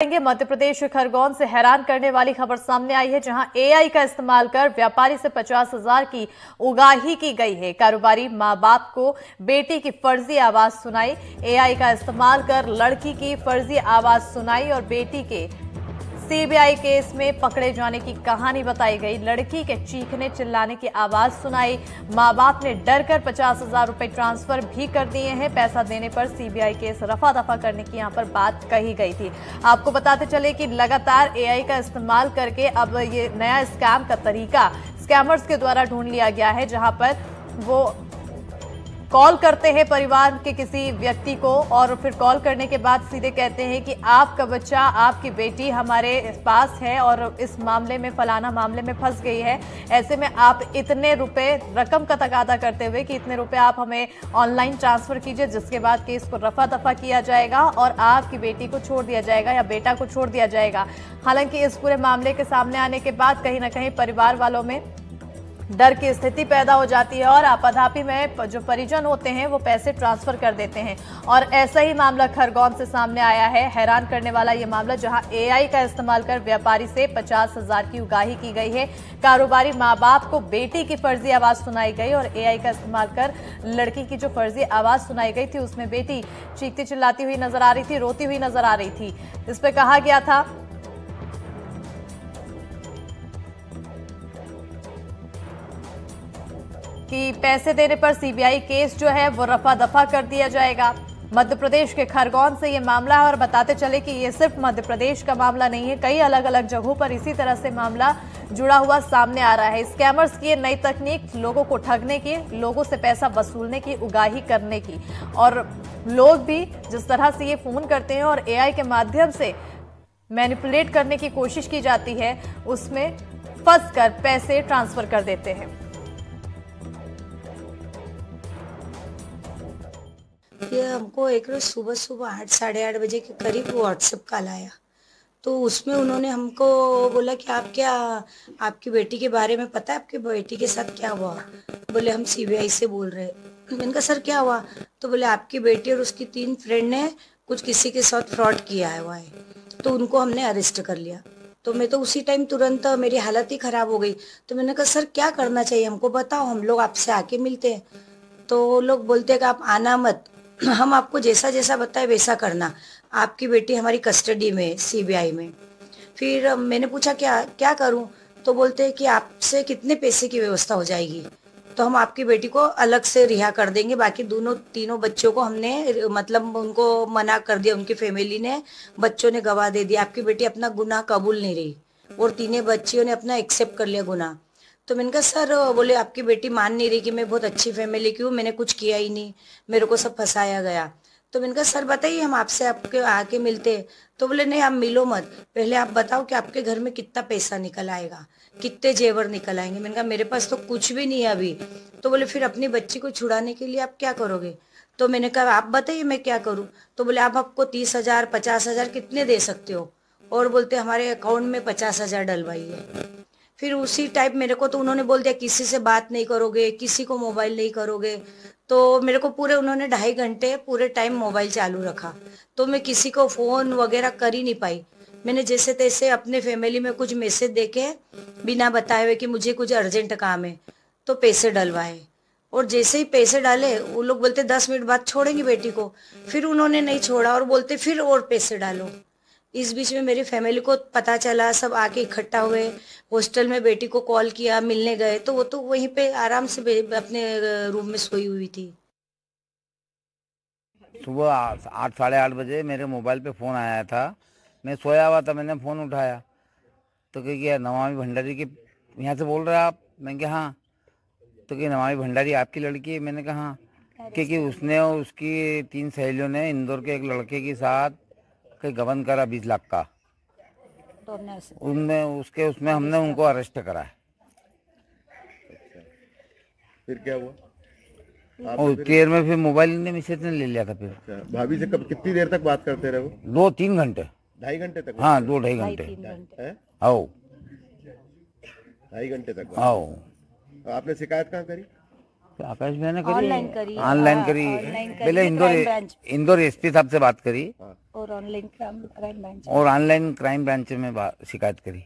मध्य प्रदेश खरगोन से हैरान करने वाली खबर सामने आई है, जहां एआई का इस्तेमाल कर व्यापारी से 50,000 की उगाही की गई है। कारोबारी मां बाप को बेटी की फर्जी आवाज सुनाई। एआई का इस्तेमाल कर लड़की की फर्जी आवाज सुनाई और बेटी के सीबीआई केस में पकड़े जाने की कहानी बताई गई। लड़की के चीखने चिल्लाने की आवाज सुनाई। मां बाप ने डर कर 50,000 रुपए ट्रांसफर भी कर दिए हैं। पैसा देने पर सीबीआई केस रफा दफा करने की यहां पर बात कही गई थी। आपको बताते चले कि लगातार एआई का इस्तेमाल करके अब ये नया स्कैम का तरीका स्कैमर्स के द्वारा ढूंढ लिया गया है, जहां पर वो कॉल करते हैं परिवार के किसी व्यक्ति को और फिर कॉल करने के बाद सीधे कहते हैं कि आपका बच्चा, आपकी बेटी हमारे पास है और इस मामले में, फलाना मामले में फंस गई है। ऐसे में आप इतने रुपए रकम का तकादा करते हुए कि इतने रुपए आप हमें ऑनलाइन ट्रांसफर कीजिए, जिसके बाद केस को रफा दफा किया जाएगा और आपकी बेटी को छोड़ दिया जाएगा या बेटा को छोड़ दिया जाएगा। हालांकि इस पूरे मामले के सामने आने के बाद कहीं ना कहीं परिवार वालों में डर की स्थिति पैदा हो जाती है और आपाधापी में जो परिजन होते हैं वो पैसे ट्रांसफर कर देते हैं। और ऐसा ही मामला खरगोन से सामने आया है। हैरान करने वाला ये मामला, जहां एआई का इस्तेमाल कर व्यापारी से 50,000 की उगाही की गई है। कारोबारी मां बाप को बेटी की फर्जी आवाज सुनाई गई और एआई का इस्तेमाल कर लड़की की जो फर्जी आवाज सुनाई गई थी उसमें बेटी चीखती चिल्लाती हुई नजर आ रही थी, रोती हुई नजर आ रही थी। इस पर कहा गया था कि पैसे देने पर सीबीआई केस जो है वो रफा दफा कर दिया जाएगा। मध्य प्रदेश के खरगोन से ये मामला है और बताते चले कि ये सिर्फ मध्य प्रदेश का मामला नहीं है, कई अलग अलग जगहों पर इसी तरह से मामला जुड़ा हुआ सामने आ रहा है। स्कैमर्स की नई तकनीक लोगों को ठगने की, लोगों से पैसा वसूलने की, उगाही करने की, और लोग भी जिस तरह से ये फोन करते हैं और एआई के माध्यम से मैनिपुलेट करने की कोशिश की जाती है, उसमें फंस कर पैसे ट्रांसफर कर देते हैं। ये हमको एक रोज सुबह सुबह 8 साढ़े 8 बजे के करीब व्हाट्सएप कॉल आया। तो उसमें उन्होंने हमको बोला कि आप क्या, आपकी बेटी के बारे में पता है, आपकी बेटी के साथ क्या हुआ? बोले हम सीबीआई से बोल रहे हैं। मैंने कहा सर क्या हुआ? तो बोले आपकी बेटी और उसकी 3 फ्रेंड ने कुछ किसी के साथ फ्रॉड किया हुआ है, तो उनको हमने अरेस्ट कर लिया। तो मैं तो उसी टाइम तुरंत मेरी हालत ही खराब हो गई। तो मैंने कहा सर क्या करना चाहिए, हमको बताओ, हम लोग आपसे आके मिलते हैं। तो वो लोग बोलते हैं कि आप आना मत, हम आपको जैसा जैसा बताए वैसा करना। आपकी बेटी हमारी कस्टडी में, सीबीआई में। फिर मैंने पूछा क्या क्या करूं? तो बोलते हैं कि आपसे कितने पैसे की व्यवस्था हो जाएगी, तो हम आपकी बेटी को अलग से रिहा कर देंगे। बाकी तीनों बच्चों को हमने मतलब उनको मना कर दिया, उनकी फैमिली ने, बच्चों ने गवाह दे दिया। आपकी बेटी अपना गुनाह कबूल नहीं रही और तीनों बच्चियों ने अपना एक्सेप्ट कर लिया गुनाह। तो मैंने कहा सर, बोले आपकी बेटी मान नहीं रही कि मैं बहुत अच्छी फैमिली की हूँ, मैंने कुछ किया ही नहीं, मेरे को सब फंसाया गया। तो मैंने कहा सर बताइए, हम आपसे आपके आके मिलते हैं। तो बोले नहीं, आप मिलो मत, पहले आप बताओ कि आपके घर में कितना पैसा निकल आएगा, कितने जेवर निकल आएंगे। मैंने कहा मेरे पास तो कुछ भी नहीं है अभी। तो बोले फिर अपनी बच्ची को छुड़ाने के लिए आप क्या करोगे? तो मैंने कहा आप बताइए मैं क्या करूँ? तो बोले आप आपको 30,000 50,000 कितने दे सकते हो? और बोलते हमारे अकाउंट में 50,000 डलवाइए। फिर उसी टाइप मेरे को तो उन्होंने बोल दिया किसी से बात नहीं करोगे, किसी को मोबाइल नहीं करोगे। तो मेरे को पूरे उन्होंने 2.5 घंटे पूरे टाइम मोबाइल चालू रखा, तो मैं किसी को फोन वगैरह कर ही नहीं पाई। मैंने जैसे तैसे अपने फैमिली में कुछ मैसेज देके बिना बताए हुए कि मुझे कुछ अर्जेंट काम है, तो पैसे डलवाए। और जैसे ही पैसे डाले वो लोग बोलते 10 मिनट बाद छोड़ेंगे बेटी को। फिर उन्होंने नहीं छोड़ा और बोलते फिर और पैसे डालो। इस बीच में मेरी फैमिली को पता चला, सब आके इकट्ठा हुए। हॉस्टल में बेटी को कॉल किया, मिलने गए, तो वो तो वहीं पे आराम से अपने रूम में सोई हुई थी। सुबह 8 साढ़े 8 बजे मेरे मोबाइल पे फ़ोन आया था। मैं सोया हुआ था, मैंने फ़ोन उठाया तो क्या नमामि भंडारी के यहाँ से बोल रहे हैं आप? मैंने कहा हाँ। तो क्या नमामि भंडारी आपकी लड़की है? मैंने कहा हाँ। क्योंकि उसने और उसकी 3 सहेलियों ने इंदौर के एक लड़के के साथ कहीं गबन करा 20 लाख का, तो उसमें हमने उनको अरेस्ट करा है। फिर क्या हुआ? और देर में फिर मोबाइल ने मिसेज ने ले लिया था। फिर भाभी से कब कितनी देर तक बात करते रहे वो? 2-3 घंटे। 2.5 घंटे तक? हाँ 2-2.5 घंटे। आओ 2.5 घंटे तक? आओ। आपने शिकायत कहाँ करी? आकाश भैया ने करी, ऑनलाइन करी, ऑनलाइन करी, ऑनलाइन करी, पहले क्राइम ब्रांच। इंदौर एसपी साहब से बात करी और ऑनलाइन क्राइम ब्रांच। और ऑनलाइन क्राइम ब्रांच में शिकायत करी।